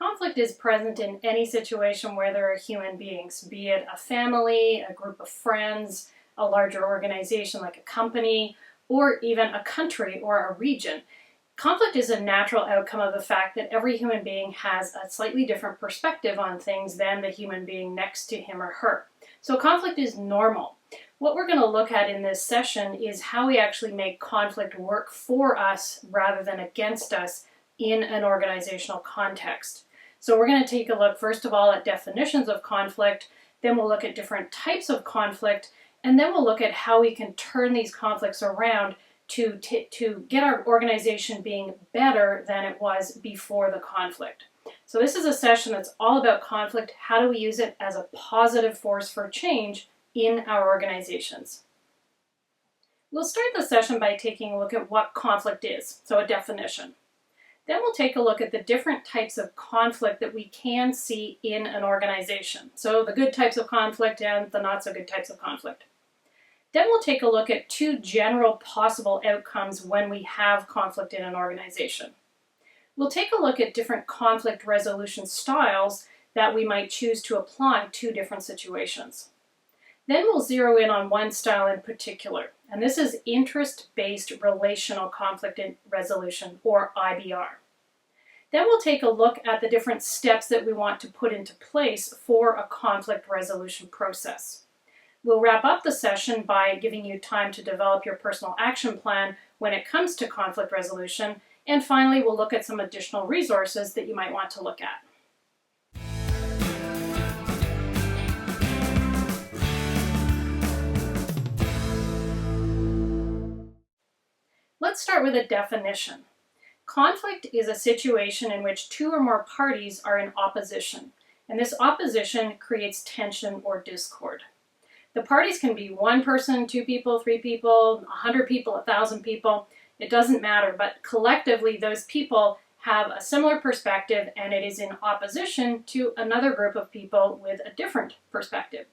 Conflict is present in any situation where there are human beings, be it a family, a group of friends, a larger organization like a company, or even a country or a region. Conflict is a natural outcome of the fact that every human being has a slightly different perspective on things than the human being next to him or her. So conflict is normal. What we're going to look at in this session is how we actually make conflict work for us rather than against us in an organizational context. So we're going to take a look, first of all, at definitions of conflict, then we'll look at different types of conflict, and then we'll look at how we can turn these conflicts around to get our organization being better than it was before the conflict. So this is a session that's all about conflict. How do we use it as a positive force for change in our organizations? We'll start the session by taking a look at what conflict is, so a definition. Then we'll take a look at the different types of conflict that we can see in an organization. So the good types of conflict and the not so good types of conflict. Then we'll take a look at two general possible outcomes when we have conflict in an organization. We'll take a look at different conflict resolution styles that we might choose to apply to different situations. Then we'll zero in on one style in particular, and this is interest-based relational conflict resolution, or IBR. Then we'll take a look at the different steps that we want to put into place for a conflict resolution process. We'll wrap up the session by giving you time to develop your personal action plan when it comes to conflict resolution, and finally we'll look at some additional resources that you might want to look at. Let's start with a definition. Conflict is a situation in which two or more parties are in opposition, and this opposition creates tension or discord. The parties can be one person, two people, three people, 100 people, 1,000 people. It doesn't matter, but collectively those people have a similar perspective and it is in opposition to another group of people with a different perspective.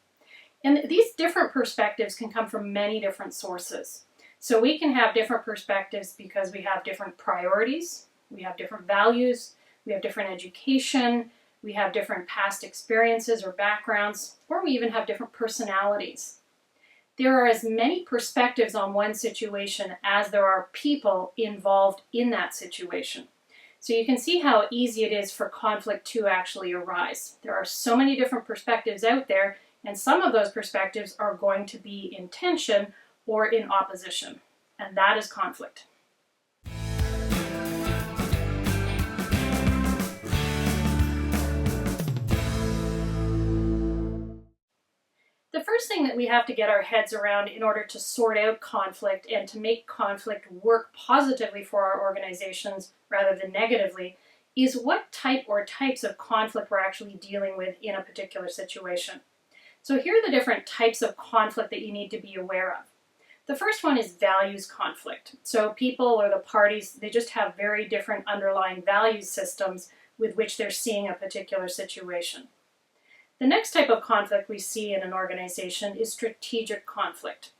And these different perspectives can come from many different sources. So we can have different perspectives because we have different priorities, we have different values, we have different education, we have different past experiences or backgrounds, or we even have different personalities. There are as many perspectives on one situation as there are people involved in that situation. So you can see how easy it is for conflict to actually arise. There are so many different perspectives out there, and some of those perspectives are going to be in tension or in opposition, and that is conflict. The first thing that we have to get our heads around in order to sort out conflict and to make conflict work positively for our organizations rather than negatively is what type or types of conflict we're actually dealing with in a particular situation. So here are the different types of conflict that you need to be aware of. The first one is values conflict. So people or the parties, they just have very different underlying value systems with which they're seeing a particular situation. The next type of conflict we see in an organization is strategic conflict.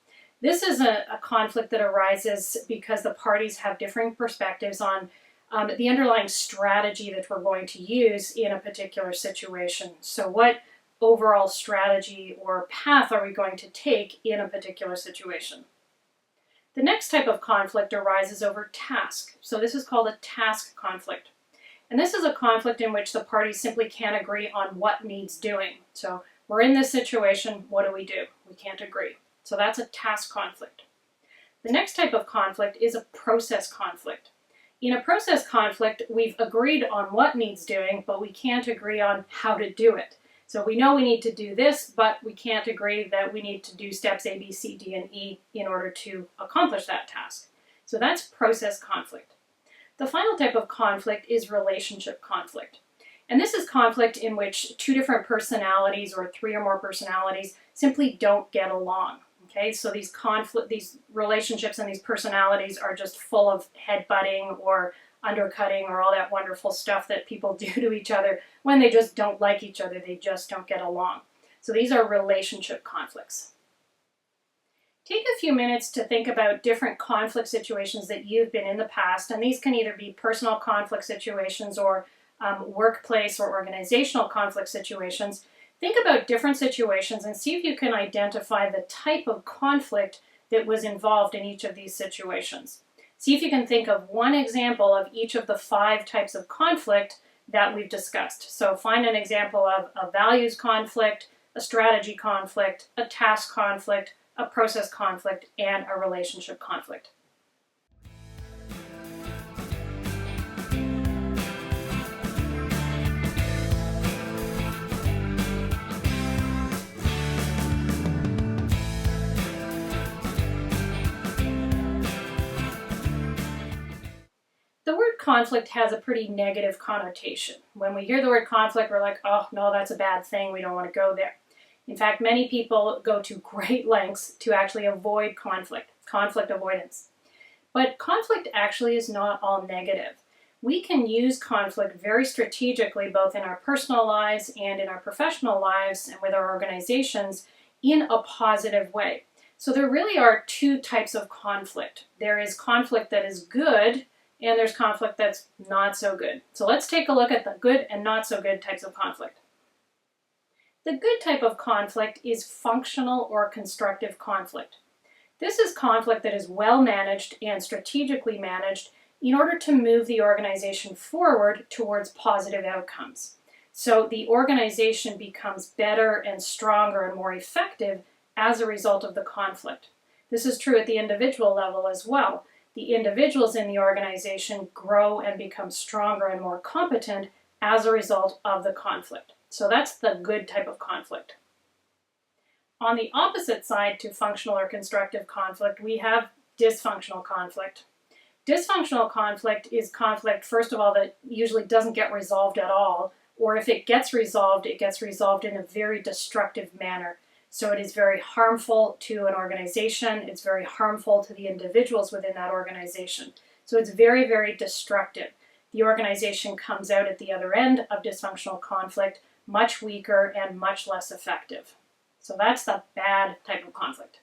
This is a conflict that arises because the parties have differing perspectives on the underlying strategy that we're going to use in a particular situation. So what overall strategy or path are we going to take in a particular situation? The next type of conflict arises over task. So this is called a task conflict. And this is a conflict in which the parties simply can't agree on what needs doing. So we're in this situation, what do? We can't agree. So that's a task conflict. The next type of conflict is a process conflict. In a process conflict, we've agreed on what needs doing, but we can't agree on how to do it. So we know we need to do this, but we can't agree that we need to do steps A, B, C, D, and E in order to accomplish that task. So that's process conflict. The final type of conflict is relationship conflict. And this is conflict in which two different personalities or three or more personalities simply don't get along. Okay, so these relationships and these personalities are just full of headbutting or undercutting or all that wonderful stuff that people do to each other when they just don't like each other, they just don't get along. So these are relationship conflicts. Take a few minutes to think about different conflict situations that you've been in the past, and these can either be personal conflict situations or workplace or organizational conflict situations, think about different situations and see if you can identify the type of conflict that was involved in each of these situations. See if you can think of one example of each of the 5 types of conflict that we've discussed. So find an example of a values conflict, a strategy conflict, a task conflict, a process conflict, and a relationship conflict. The word conflict has a pretty negative connotation. When we hear the word conflict, we're like, oh, no, that's a bad thing. We don't want to go there. In fact, many people go to great lengths to actually avoid conflict avoidance. But conflict actually is not all negative. We can use conflict very strategically, both in our personal lives and in our professional lives and with our organizations, in a positive way. So there really are 2 types of conflict. There is conflict that is good, and there's conflict that's not so good. So let's take a look at the good and not so good types of conflict. The good type of conflict is functional or constructive conflict. This is conflict that is well managed and strategically managed in order to move the organization forward towards positive outcomes. So the organization becomes better and stronger and more effective as a result of the conflict. This is true at the individual level as well. The individuals in the organization grow and become stronger and more competent as a result of the conflict. So that's the good type of conflict. On the opposite side to functional or constructive conflict, we have dysfunctional conflict. Dysfunctional conflict is conflict, first of all, that usually doesn't get resolved at all, or if it gets resolved in a very destructive manner. So it is very harmful to an organization. It's very harmful to the individuals within that organization. So it's very, very destructive. The organization comes out at the other end of dysfunctional conflict much weaker and much less effective. So that's the bad type of conflict.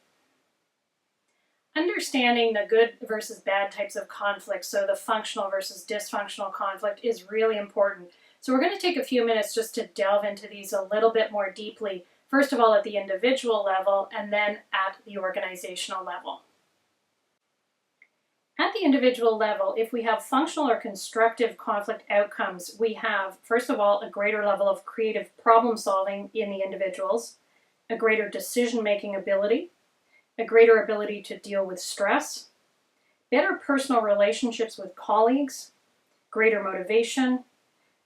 Understanding the good versus bad types of conflict, so the functional versus dysfunctional conflict, is really important. So we're going to take a few minutes just to delve into these a little bit more deeply. First of all, at the individual level, and then at the organizational level. At the individual level, if we have functional or constructive conflict outcomes, we have, first of all, a greater level of creative problem solving in the individuals, a greater decision-making ability, a greater ability to deal with stress, better personal relationships with colleagues, greater motivation,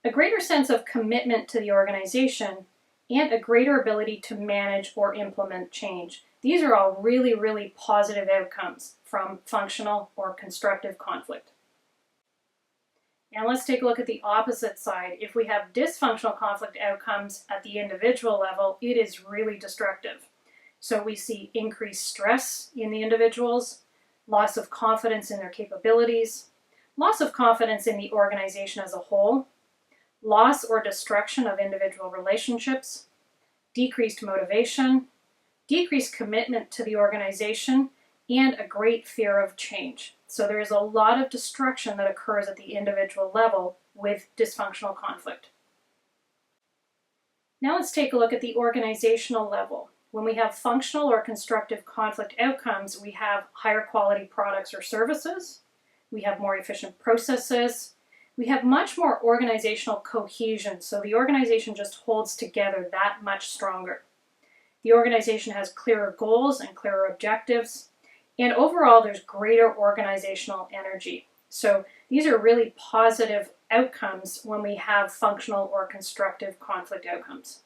a greater sense of commitment to the organization, and a greater ability to manage or implement change. These are all really, really positive outcomes from functional or constructive conflict. Now let's take a look at the opposite side. If we have dysfunctional conflict outcomes at the individual level, it is really destructive. So we see increased stress in the individuals, loss of confidence in their capabilities, loss of confidence in the organization as a whole, loss or destruction of individual relationships, decreased motivation, decreased commitment to the organization, and a great fear of change. So there is a lot of destruction that occurs at the individual level with dysfunctional conflict. Now let's take a look at the organizational level. When we have functional or constructive conflict outcomes, we have higher quality products or services, we have more efficient processes, we have much more organizational cohesion, so the organization just holds together that much stronger. The organization has clearer goals and clearer objectives, and overall there's greater organizational energy. So these are really positive outcomes when we have functional or constructive conflict outcomes.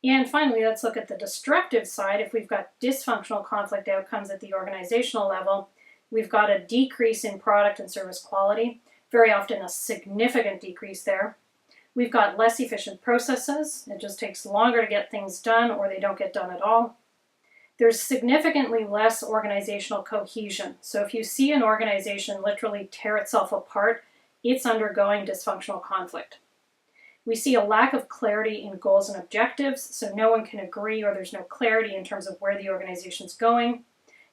And finally, let's look at the destructive side. If we've got dysfunctional conflict outcomes at the organizational level, we've got a decrease in product and service quality, very often a significant decrease there. We've got less efficient processes. It just takes longer to get things done, or they don't get done at all. There's significantly less organizational cohesion. So if you see an organization literally tear itself apart, it's undergoing dysfunctional conflict. We see a lack of clarity in goals and objectives, so no one can agree, or there's no clarity in terms of where the organization's going.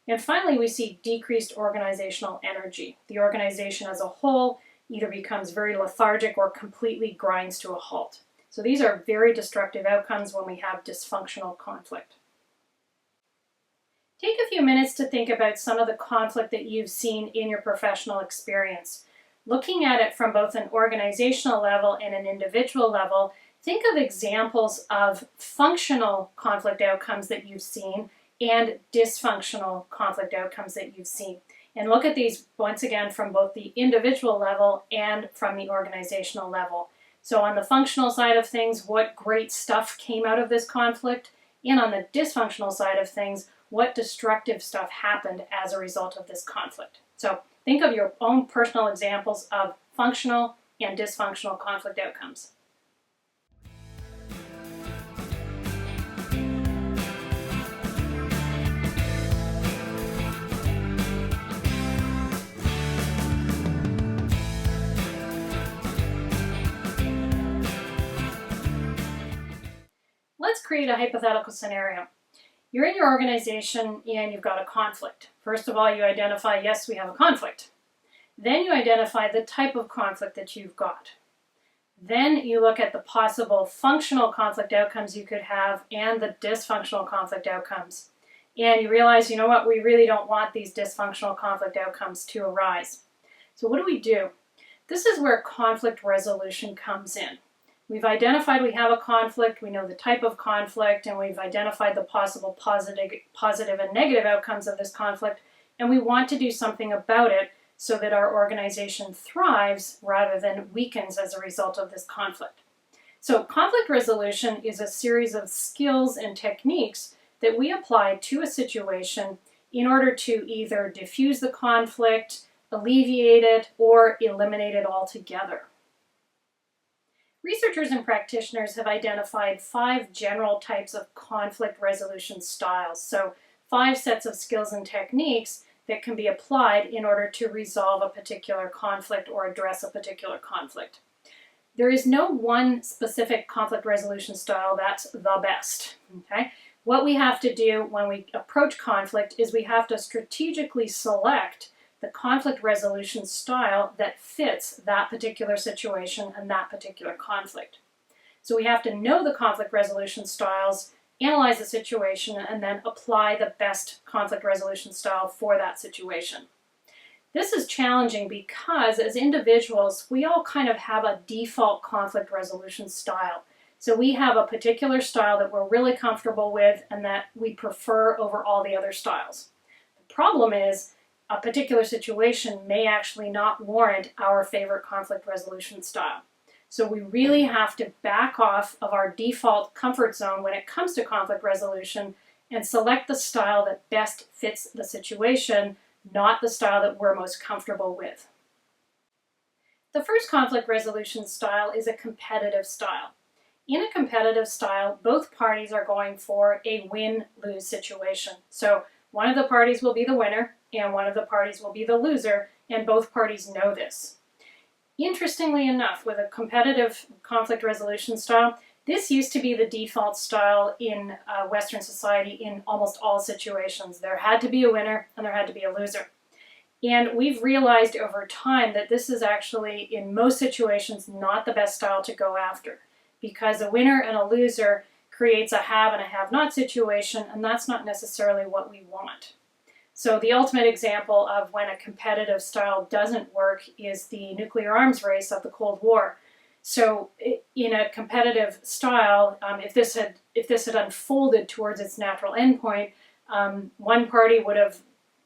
And finally, we see decreased organizational energy. The organization as a whole either becomes very lethargic or completely grinds to a halt. So these are very destructive outcomes when we have dysfunctional conflict. Take a few minutes to think about some of the conflict that you've seen in your professional experience. Looking at it from both an organizational level and an individual level, think of examples of functional conflict outcomes that you've seen and dysfunctional conflict outcomes that you've seen. And look at these once again from both the individual level and from the organizational level. So on the functional side of things, what great stuff came out of this conflict, and on the dysfunctional side of things, what destructive stuff happened as a result of this conflict. So think of your own personal examples of functional and dysfunctional conflict outcomes. Let's create a hypothetical scenario. You're in your organization and you've got a conflict. First of all, you identify, yes, we have a conflict. Then you identify the type of conflict that you've got. Then you look at the possible functional conflict outcomes you could have and the dysfunctional conflict outcomes. And you realize, you know what, we really don't want these dysfunctional conflict outcomes to arise. So what do? This is where conflict resolution comes in. We've identified we have a conflict, we know the type of conflict, and we've identified the possible positive and negative outcomes of this conflict, and we want to do something about it so that our organization thrives rather than weakens as a result of this conflict. So conflict resolution is a series of skills and techniques that we apply to a situation in order to either diffuse the conflict, alleviate it, or eliminate it altogether. Researchers and practitioners have identified 5 general types of conflict resolution styles. So 5 sets of skills and techniques that can be applied in order to resolve a particular conflict or address a particular conflict. There is no one specific conflict resolution style that's the best. Okay? What we have to do when we approach conflict is we have to strategically select the conflict resolution style that fits that particular situation and that particular conflict. So we have to know the conflict resolution styles, analyze the situation, and then apply the best conflict resolution style for that situation. This is challenging because as individuals, we all kind of have a default conflict resolution style. So we have a particular style that we're really comfortable with and that we prefer over all the other styles. The problem is, a particular situation may actually not warrant our favorite conflict resolution style. So we really have to back off of our default comfort zone when it comes to conflict resolution and select the style that best fits the situation, not the style that we're most comfortable with. The first conflict resolution style is a competitive style. In a competitive style, both parties are going for a win-lose situation. So one of the parties will be the winner and one of the parties will be the loser, and both parties know this. Interestingly enough, with a competitive conflict resolution style, this used to be the default style in Western society in almost all situations. There had to be a winner and there had to be a loser. And we've realized over time that this is actually, in most situations, not the best style to go after, because a winner and a loser creates a have and a have-not situation, and that's not necessarily what we want. So the ultimate example of when a competitive style doesn't work is the nuclear arms race of the Cold War. So in a competitive style, if this had unfolded towards its natural endpoint, one party would have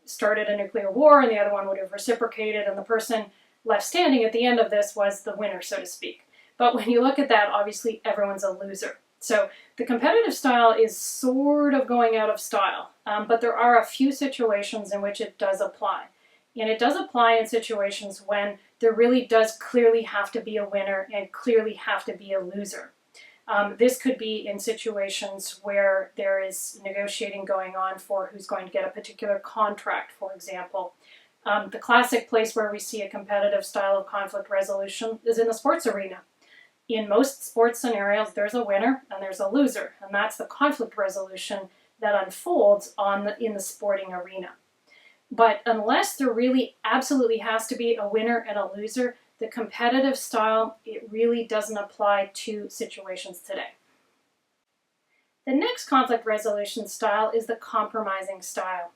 started a nuclear war and the other one would have reciprocated, and the person left standing at the end of this was the winner, so to speak. But when you look at that, obviously everyone's a loser. So the competitive style is sort of going out of style, but there are a few situations in which it does apply. And it does apply in situations when there really does clearly have to be a winner and clearly have to be a loser. This could be in situations where there is negotiating going on for who's going to get a particular contract, for example. The classic place where we see a competitive style of conflict resolution is in the sports arena. In most sports scenarios, there's a winner and there's a loser, and that's the conflict resolution that unfolds in the sporting arena. But unless there really absolutely has to be a winner and a loser, The competitive style, it really doesn't apply to situations today. The next conflict resolution style is the compromising style.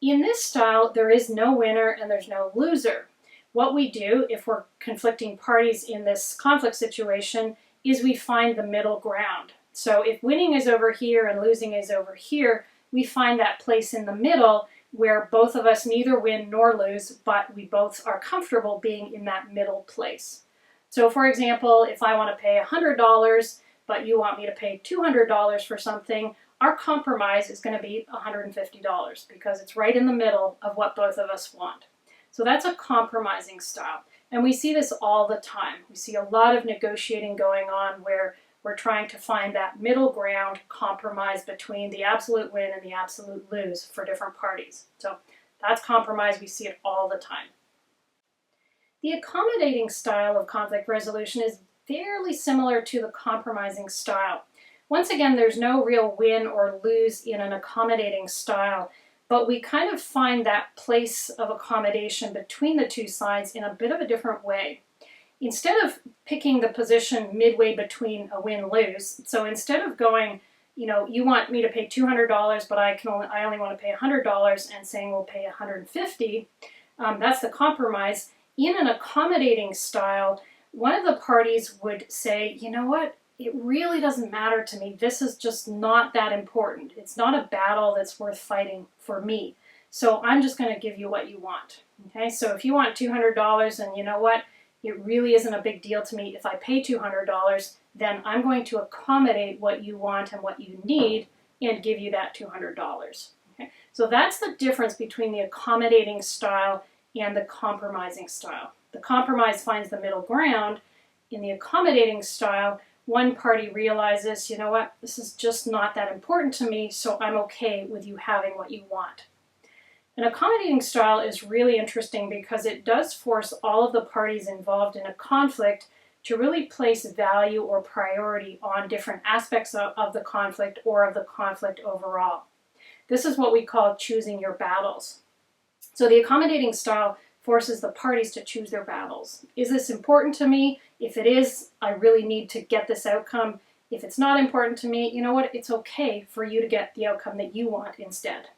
In this style, there is no winner and there's no loser. What we do if we're conflicting parties in this conflict situation is we find the middle ground. So if winning is over here and losing is over here, we find that place in the middle where both of us neither win nor lose, but we both are comfortable being in that middle place. So for example, if I want to pay $100, but you want me to pay $200 for something, our compromise is going to be $150 because it's right in the middle of what both of us want. So that's a compromising style. And we see this all the time. We see a lot of negotiating going on where we're trying to find that middle ground compromise between the absolute win and the absolute lose for different parties. So that's compromise. We see it all the time. The accommodating style of conflict resolution is fairly similar to the compromising style. Once again, there's no real win or lose in an accommodating style, but we kind of find that place of accommodation between the two sides in a bit of a different way. Instead of picking the position midway between a win-lose, so instead of going, you want me to pay $200, but I only want to pay $100, and saying we'll pay $150, that's the compromise. In an accommodating style, one of the parties would say, you know what, it really doesn't matter to me. This is just not that important. It's not a battle that's worth fighting for me. So I'm just going to give you what you want. Okay, so if you want $200 and you know what, it really isn't a big deal to me if I pay $200, then I'm going to accommodate what you want and what you need and give you that $200. Okay? So that's the difference between the accommodating style and the compromising style. The compromise finds the middle ground. In the accommodating style, one party realizes, you know what, this is just not that important to me, so I'm okay with you having what you want. An accommodating style is really interesting because it does force all of the parties involved in a conflict to really place value or priority on different aspects of the conflict or of the conflict overall. This is what we call choosing your battles. So the accommodating style forces the parties to choose their battles. Is this important to me? If it is, I really need to get this outcome. If it's not important to me, you know what? It's okay for you to get the outcome that you want instead.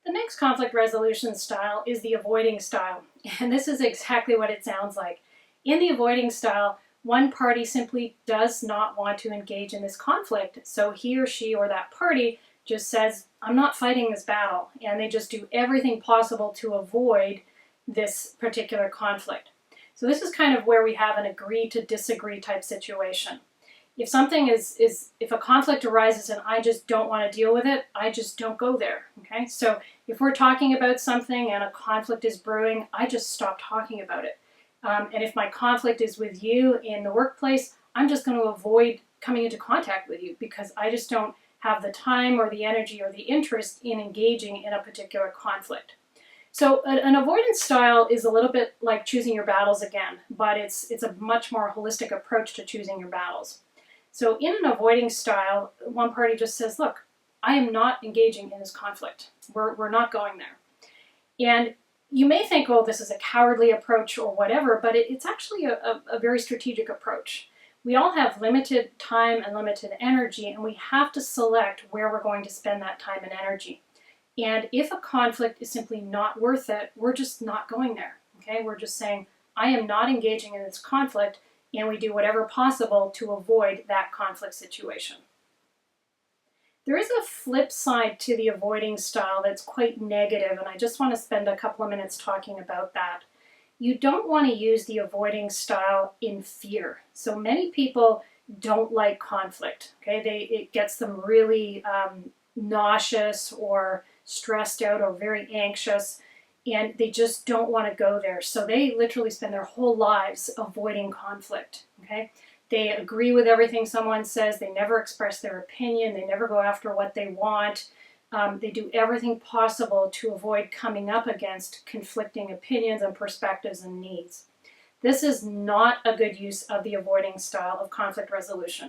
The next conflict resolution style is the avoiding style, and this is exactly what it sounds like. In the avoiding style, one party simply does not want to engage in this conflict, so he or she or that party just says, I'm not fighting this battle, and they just do everything possible to avoid this particular conflict. So this is kind of where we have an agree to disagree type situation. If something if a conflict arises and I just don't want to deal with it, I just don't go there, okay? So if we're talking about something and a conflict is brewing, I just stop talking about it. And if my conflict is with you in the workplace, I'm just going to avoid coming into contact with you because I just don't have the time or the energy or the interest in engaging in a particular conflict. So an avoidance style is a little bit like choosing your battles again, but it's a much more holistic approach to choosing your battles. So in an avoiding style, one party just says, look, I am not engaging in this conflict. We're not going there. And you may think, oh, this is a cowardly approach or whatever, but it's actually a very strategic approach. We all have limited time and limited energy, and we have to select where we're going to spend that time and energy. And if a conflict is simply not worth it, we're just not going there. Okay? We're just saying, I am not engaging in this conflict, and we do whatever possible to avoid that conflict situation. There is a flip side to the avoiding style that's quite negative, and I just want to spend a couple of minutes talking about that. You don't want to use the avoiding style in fear. So many people don't like conflict. Okay, it gets them really nauseous or stressed out or very anxious, and they just don't want to go there. So they literally spend their whole lives avoiding conflict. Okay, they agree with everything someone says. They never express their opinion. They never go after what they want. They do everything possible to avoid coming up against conflicting opinions and perspectives and needs. This is not a good use of the avoiding style of conflict resolution.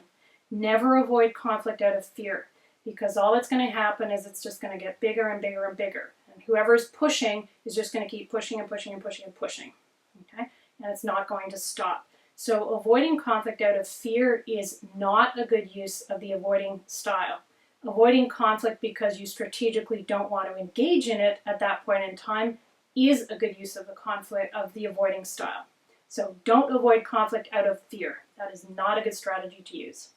Never avoid conflict out of fear, because all that's going to happen is it's just going to get bigger and bigger and bigger. And whoever's pushing is just going to keep pushing and pushing and pushing and pushing. Okay? and it's not going to stop. So avoiding conflict out of fear is not a good use of the avoiding style. Avoiding conflict because you strategically don't want to engage in it at that point in time is a good use of the avoiding style. So don't avoid conflict out of fear. That is not a good strategy to use.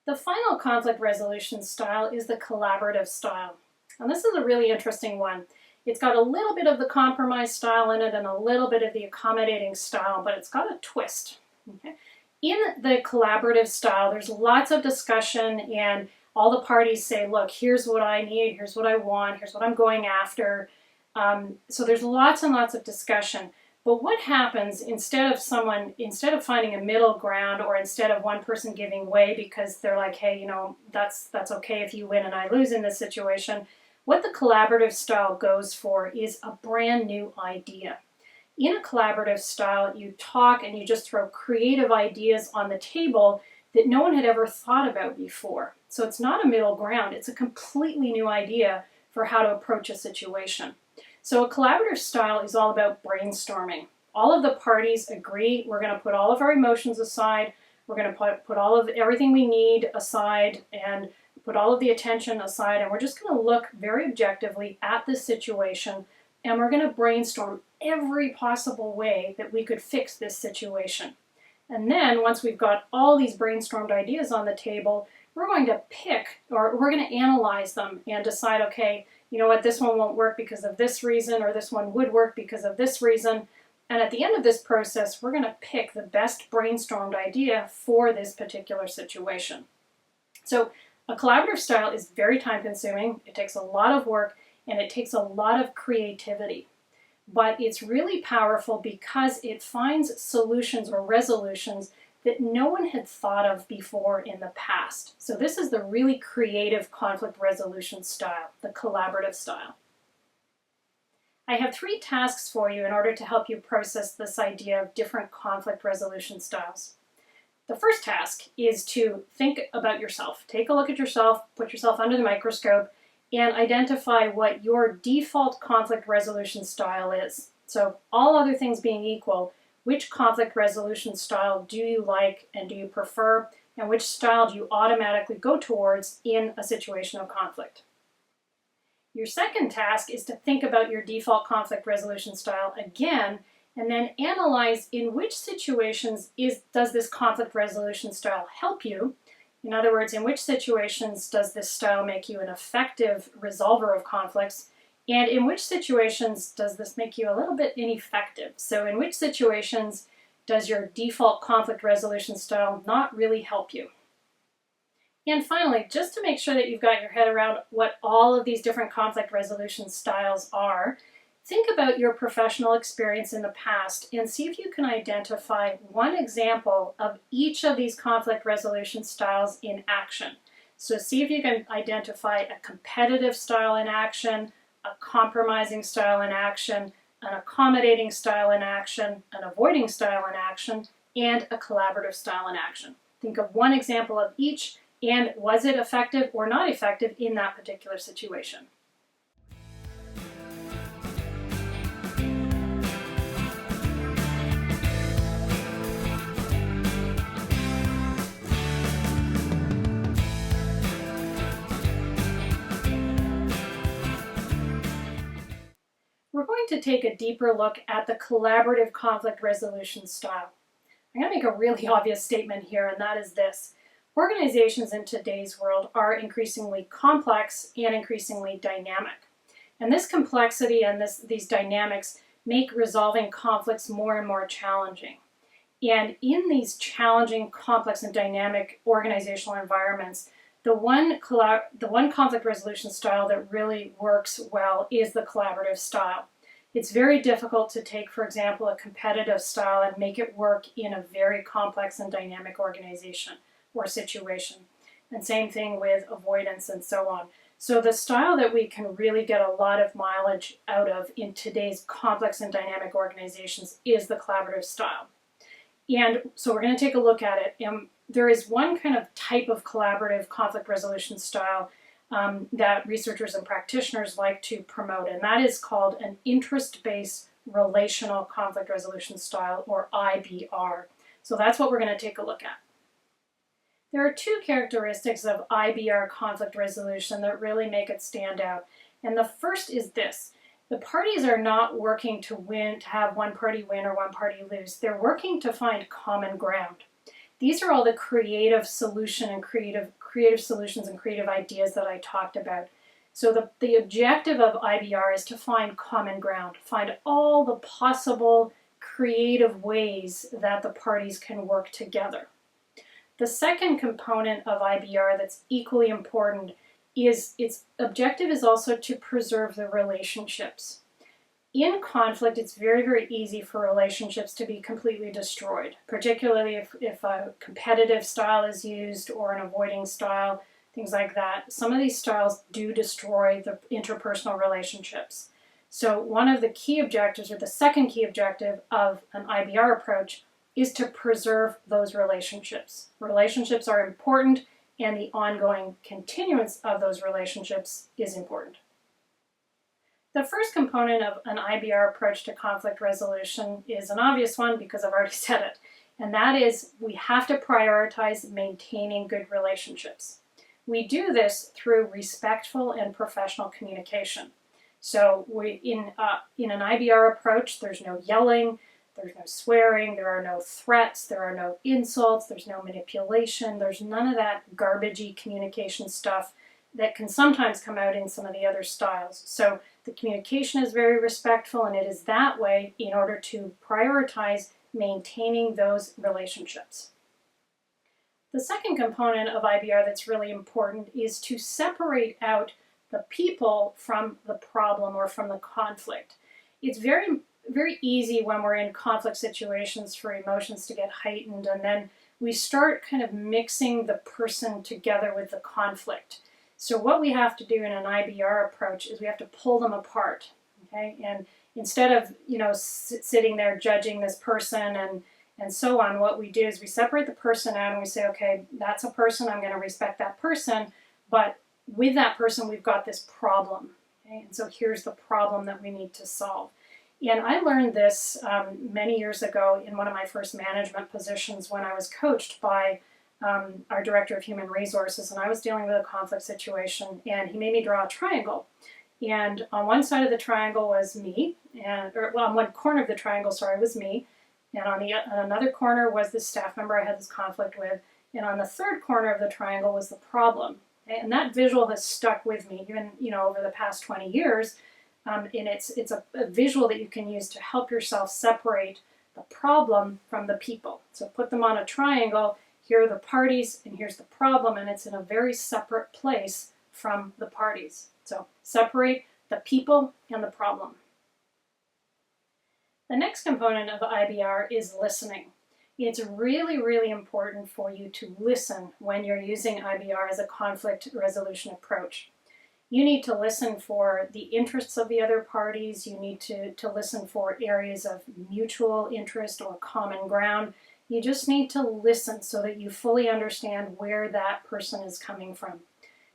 The final conflict resolution style is the collaborative style. And this is a really interesting one. It's got a little bit of the compromise style in it and a little bit of the accommodating style, but it's got a twist. Okay? In the collaborative style, there's lots of discussion and all the parties say, look, here's what I need, here's what I want, here's what I'm going after. So there's lots and lots of discussion. But what happens instead of finding a middle ground, or instead of one person giving way because they're like, hey, you know, that's okay if you win and I lose in this situation, what the collaborative style goes for is a brand new idea. In a collaborative style, you talk and you just throw creative ideas on the table that no one had ever thought about before. So it's not a middle ground, it's a completely new idea for how to approach a situation. So a collaborative style is all about brainstorming. All of the parties agree, we're going to put all of our emotions aside, we're going to put all of everything we need aside and put all of the attention aside, and we're just going to look very objectively at this situation, and we're going to brainstorm every possible way that we could fix this situation. And then once we've got all these brainstormed ideas on the table, we're going to pick, or we're going to analyze them and decide, okay, you know what, this one won't work because of this reason, or this one would work because of this reason. And at the end of this process, we're going to pick the best brainstormed idea for this particular situation. So a collaborative style is very time consuming, it takes a lot of work, and it takes a lot of creativity. But it's really powerful because it finds solutions or resolutions that no one had thought of before in the past. So this is the really creative conflict resolution style, the collaborative style. I have 3 tasks for you in order to help you process this idea of different conflict resolution styles. The first task is to think about yourself. Take a look at yourself, put yourself under the microscope, and identify what your default conflict resolution style is. So all other things being equal, which conflict resolution style do you like and do you prefer, and which style do you automatically go towards in a situation of conflict? Your second task is to think about your default conflict resolution style again, and then analyze in which situations does this conflict resolution style help you. In other words, in which situations does this style make you an effective resolver of conflicts, and in which situations does this make you a little bit ineffective? So in which situations does your default conflict resolution style not really help you? And finally, just to make sure that you've got your head around what all of these different conflict resolution styles are, think about your professional experience in the past and see if you can identify one example of each of these conflict resolution styles in action. So see if you can identify a competitive style in action, a compromising style in action, an accommodating style in action, an avoiding style in action, and a collaborative style in action. Think of one example of each, and was it effective or not effective in that particular situation? We're going to take a deeper look at the collaborative conflict resolution style. I'm going to make a really obvious statement here, and that is this. Organizations in today's world are increasingly complex and increasingly dynamic. And this complexity and these dynamics make resolving conflicts more and more challenging. And in these challenging, complex, and dynamic organizational environments, the one conflict resolution style that really works well is the collaborative style. It's very difficult to take, for example, a competitive style and make it work in a very complex and dynamic organization or situation. And same thing with avoidance and so on. So the style that we can really get a lot of mileage out of in today's complex and dynamic organizations is the collaborative style. And so we're going to take a look at it. There is one kind of type of collaborative conflict resolution style that researchers and practitioners like to promote, and that is called an interest-based relational conflict resolution style, or IBR. So that's what we're going to take a look at. There are two characteristics of IBR conflict resolution that really make it stand out. And the first is this: the parties are not working to win, to have one party win or one party lose. They're working to find common ground. These are all the creative solutions and creative ideas that I talked about. So the objective of IBR is to find common ground, find all the possible creative ways that the parties can work together. The second component of IBR that's equally important is its objective is also to preserve the relationships. In conflict, it's very, very easy for relationships to be completely destroyed, particularly if a competitive style is used or an avoiding style, things like that. Some of these styles do destroy the interpersonal relationships. So one of the key objectives, or the second key objective of an IBR approach, is to preserve those relationships. Relationships are important, and the ongoing continuance of those relationships is important. The first component of an IBR approach to conflict resolution is an obvious one because I've already said it, and that is we have to prioritize maintaining good relationships. We do this through respectful and professional communication. So in an IBR approach, there's no yelling, there's no swearing, there are no threats, there are no insults, there's no manipulation, there's none of that garbagey communication stuff that can sometimes come out in some of the other styles. So the communication is very respectful, and it is that way in order to prioritize maintaining those relationships. The second component of IBR that's really important is to separate out the people from the problem or from the conflict. It's very easy when we're in conflict situations for emotions to get heightened, and then we start kind of mixing the person together with the conflict. So what we have to do in an IBR approach is we have to pull them apart, okay? And instead of, sitting there judging this person and so on, what we do is we separate the person out and we say, okay, that's a person, I'm going to respect that person, but with that person we've got this problem, okay? And so here's the problem that we need to solve. And I learned this many years ago in one of my first management positions when I was coached by our director of human resources, and I was dealing with a conflict situation, and he made me draw a triangle. And on one side of the triangle was me, on one corner of the triangle, was me, and on another corner was the staff member I had this conflict with, and on the third corner of the triangle was the problem. And that visual has stuck with me even over the past 20 years. And it's a visual that you can use to help yourself separate the problem from the people. So put them on a triangle, here are the parties, and here's the problem, and it's in a very separate place from the parties. So separate the people and the problem. The next component of IBR is listening. It's really, really important for you to listen when you're using IBR as a conflict resolution approach. You need to listen for the interests of the other parties. You need to listen for areas of mutual interest or common ground. You just need to listen so that you fully understand where that person is coming from.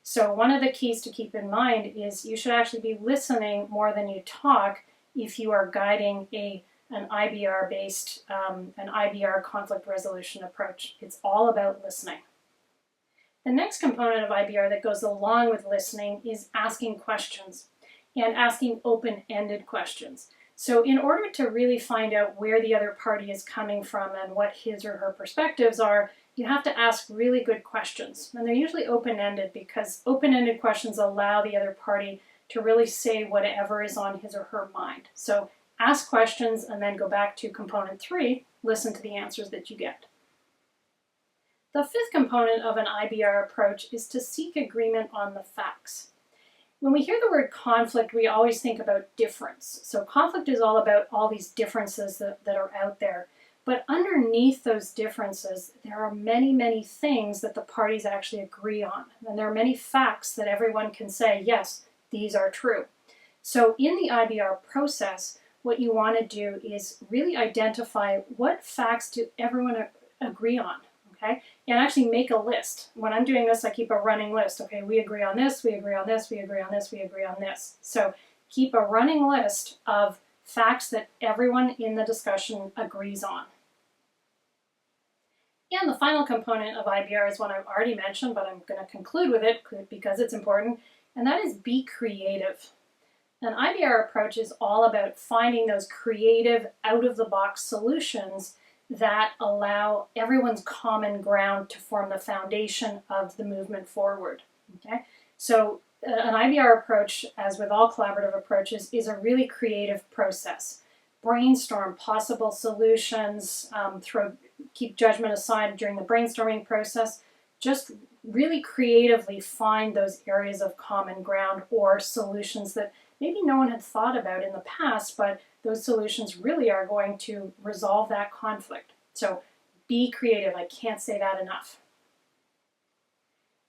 So one of the keys to keep in mind is you should actually be listening more than you talk if you are guiding an IBR-based, an IBR conflict resolution approach. It's all about listening. The next component of IBR that goes along with listening is asking questions and asking open-ended questions. So in order to really find out where the other party is coming from and what his or her perspectives are, you have to ask really good questions. And they're usually open-ended because open-ended questions allow the other party to really say whatever is on his or her mind. So ask questions and then go back to component 3, listen to the answers that you get. The fifth component of an IBR approach is to seek agreement on the facts. When we hear the word conflict, we always think about difference. So conflict is all about all these differences that are out there. But underneath those differences, there are many, many things that the parties actually agree on. And there are many facts that everyone can say, yes, these are true. So in the IBR process, what you want to do is really identify what facts do everyone agree on. Okay? And actually make a list. When I'm doing this, I keep a running list. Okay, we agree on this, we agree on this, we agree on this, we agree on this. So keep a running list of facts that everyone in the discussion agrees on. And the final component of IBR is one I've already mentioned, but I'm going to conclude with it because it's important, and that is be creative. An IBR approach is all about finding those creative, out-of-the-box solutions that allow everyone's common ground to form the foundation of the movement forward. Okay? So an IBR approach, as with all collaborative approaches, is a really creative process. Brainstorm possible solutions, keep judgment aside during the brainstorming process. Just really creatively find those areas of common ground or solutions that maybe no one had thought about in the past, but those solutions really are going to resolve that conflict. So be creative. I can't say that enough.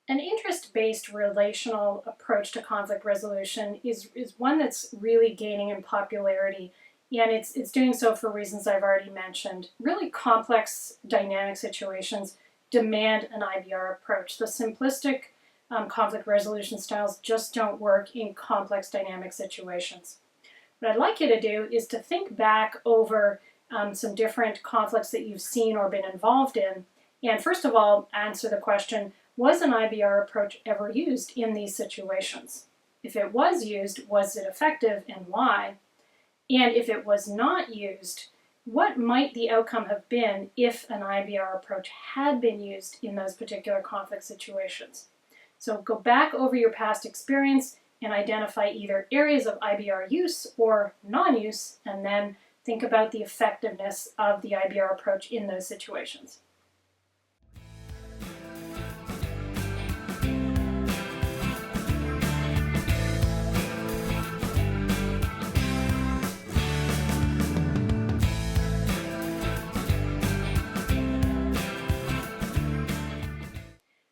An interest-based relational approach to conflict resolution is one that's really gaining in popularity, and it's doing so for reasons I've already mentioned. Really complex dynamic situations demand an IBR approach. The simplistic conflict resolution styles just don't work in complex dynamic situations. What I'd like you to do is to think back over some different conflicts that you've seen or been involved in, and first of all, answer the question, was an IBR approach ever used in these situations? If it was used, was it effective and why? And if it was not used, what might the outcome have been if an IBR approach had been used in those particular conflict situations? So go back over your past experience and identify either areas of IBR use or non-use, and then think about the effectiveness of the IBR approach in those situations.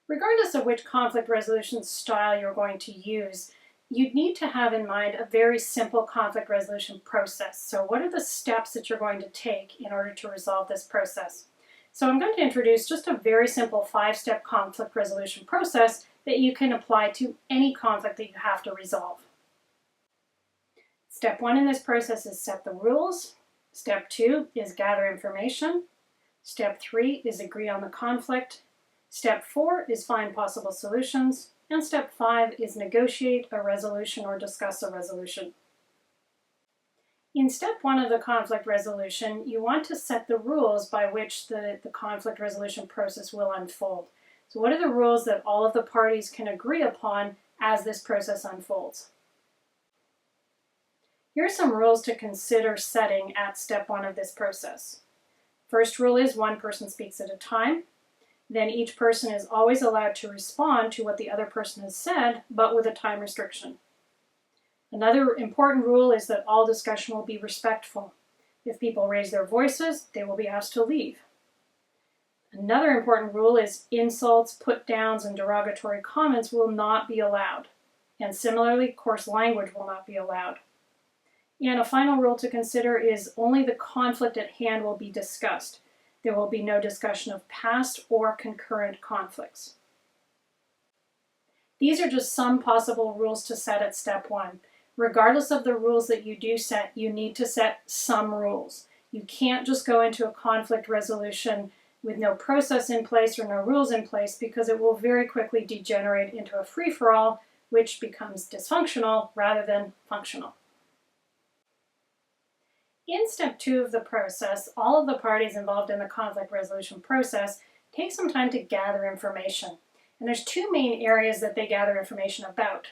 Regardless of which conflict resolution style you're going to use, you'd need to have in mind a very simple conflict resolution process. So what are the steps that you're going to take in order to resolve this process? So I'm going to introduce just a very simple 5-step conflict resolution process that you can apply to any conflict that you have to resolve. Step 1 in this process is set the rules. Step 2 is gather information. Step 3 is agree on the conflict. Step 4 is find possible solutions. And step 5 is negotiate a resolution or discuss a resolution. In step 1 of the conflict resolution, you want to set the rules by which the conflict resolution process will unfold. So what are the rules that all of the parties can agree upon as this process unfolds? Here are some rules to consider setting at step 1 of this process. First rule is one person speaks at a time. Then each person is always allowed to respond to what the other person has said, but with a time restriction. Another important rule is that all discussion will be respectful. If people raise their voices, they will be asked to leave. Another important rule is insults, put-downs, and derogatory comments will not be allowed. And similarly, coarse language will not be allowed. And a final rule to consider is only the conflict at hand will be discussed. There will be no discussion of past or concurrent conflicts. These are just some possible rules to set at step 1. Regardless of the rules that you do set, you need to set some rules. You can't just go into a conflict resolution with no process in place or no rules in place, because it will very quickly degenerate into a free-for-all, which becomes dysfunctional rather than functional. In step 2 of the process, all of the parties involved in the conflict resolution process take some time to gather information. And there's 2 main areas that they gather information about.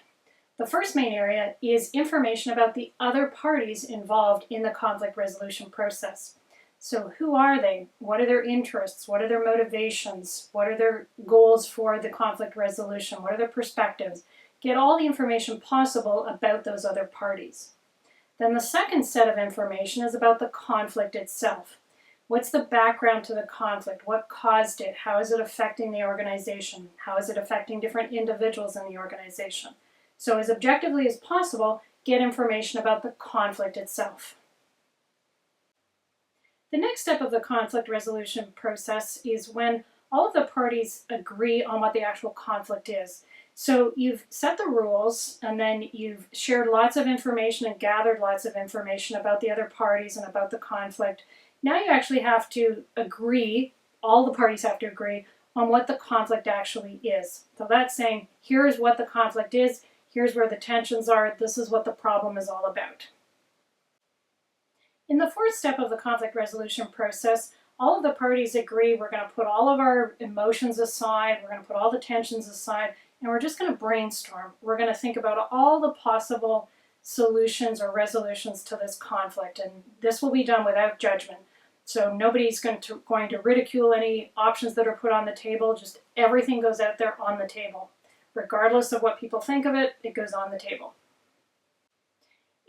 The first main area is information about the other parties involved in the conflict resolution process. So who are they? What are their interests? What are their motivations? What are their goals for the conflict resolution? What are their perspectives? Get all the information possible about those other parties. Then the second set of information is about the conflict itself. What's the background to the conflict? What caused it? How is it affecting the organization? How is it affecting different individuals in the organization? So as objectively as possible, get information about the conflict itself. The next step of the conflict resolution process is when all of the parties agree on what the actual conflict is. So you've set the rules, and then you've shared lots of information and gathered lots of information about the other parties and about the conflict. Now you actually have to agree, all the parties have to agree on what the conflict actually is. So that's saying, here's what the conflict is, here's where the tensions are, this is what the problem is all about. In the fourth step of the conflict resolution process, all of the parties agree we're going to put all of our emotions aside, we're going to put all the tensions aside, and we're just going to brainstorm. We're going to think about all the possible solutions or resolutions to this conflict, and this will be done without judgment. So nobody's going to ridicule any options that are put on the table, just everything goes out there on the table. Regardless of what people think of it, it goes on the table.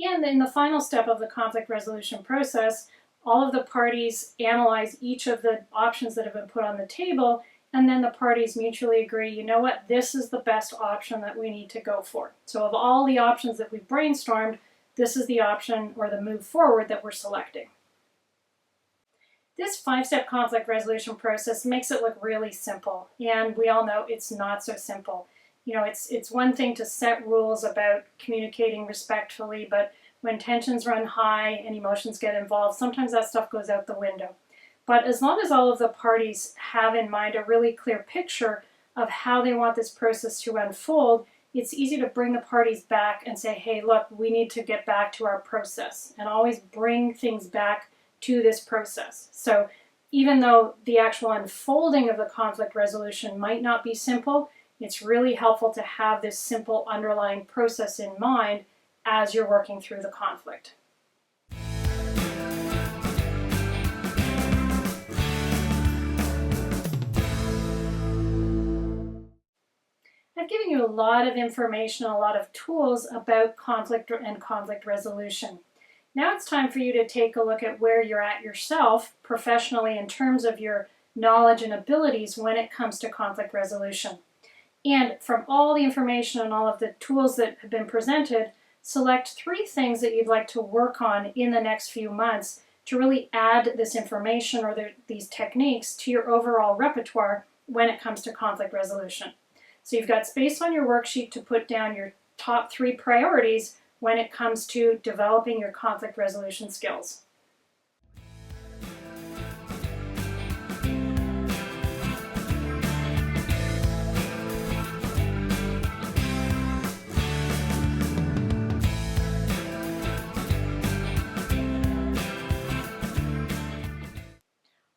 And in the final step of the conflict resolution process, all of the parties analyze each of the options that have been put on the table, and then the parties mutually agree, you know what, this is the best option that we need to go for. So of all the options that we've brainstormed, this is the option or the move forward that we're selecting. This 5-step conflict resolution process makes it look really simple, and we all know it's not so simple. You know, it's one thing to set rules about communicating respectfully, but when tensions run high and emotions get involved, sometimes that stuff goes out the window. But as long as all of the parties have in mind a really clear picture of how they want this process to unfold, it's easy to bring the parties back and say, hey, look, we need to get back to our process, and always bring things back to this process. So even though the actual unfolding of the conflict resolution might not be simple, it's really helpful to have this simple underlying process in mind as you're working through the conflict. I've given you a lot of information, a lot of tools about conflict and conflict resolution. Now it's time for you to take a look at where you're at yourself professionally in terms of your knowledge and abilities when it comes to conflict resolution. And from all the information and all of the tools that have been presented, select 3 things that you'd like to work on in the next few months to really add this information or these techniques to your overall repertoire when it comes to conflict resolution. So you've got space on your worksheet to put down your top 3 priorities when it comes to developing your conflict resolution skills.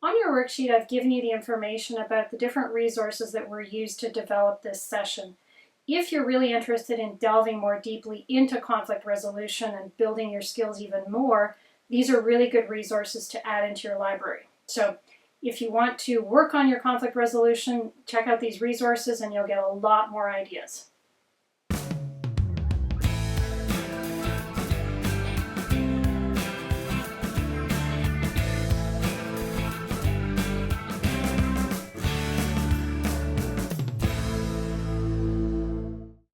On your worksheet, I've given you the information about the different resources that were used to develop this session. If you're really interested in delving more deeply into conflict resolution and building your skills even more, these are really good resources to add into your library. So if you want to work on your conflict resolution, check out these resources and you'll get a lot more ideas.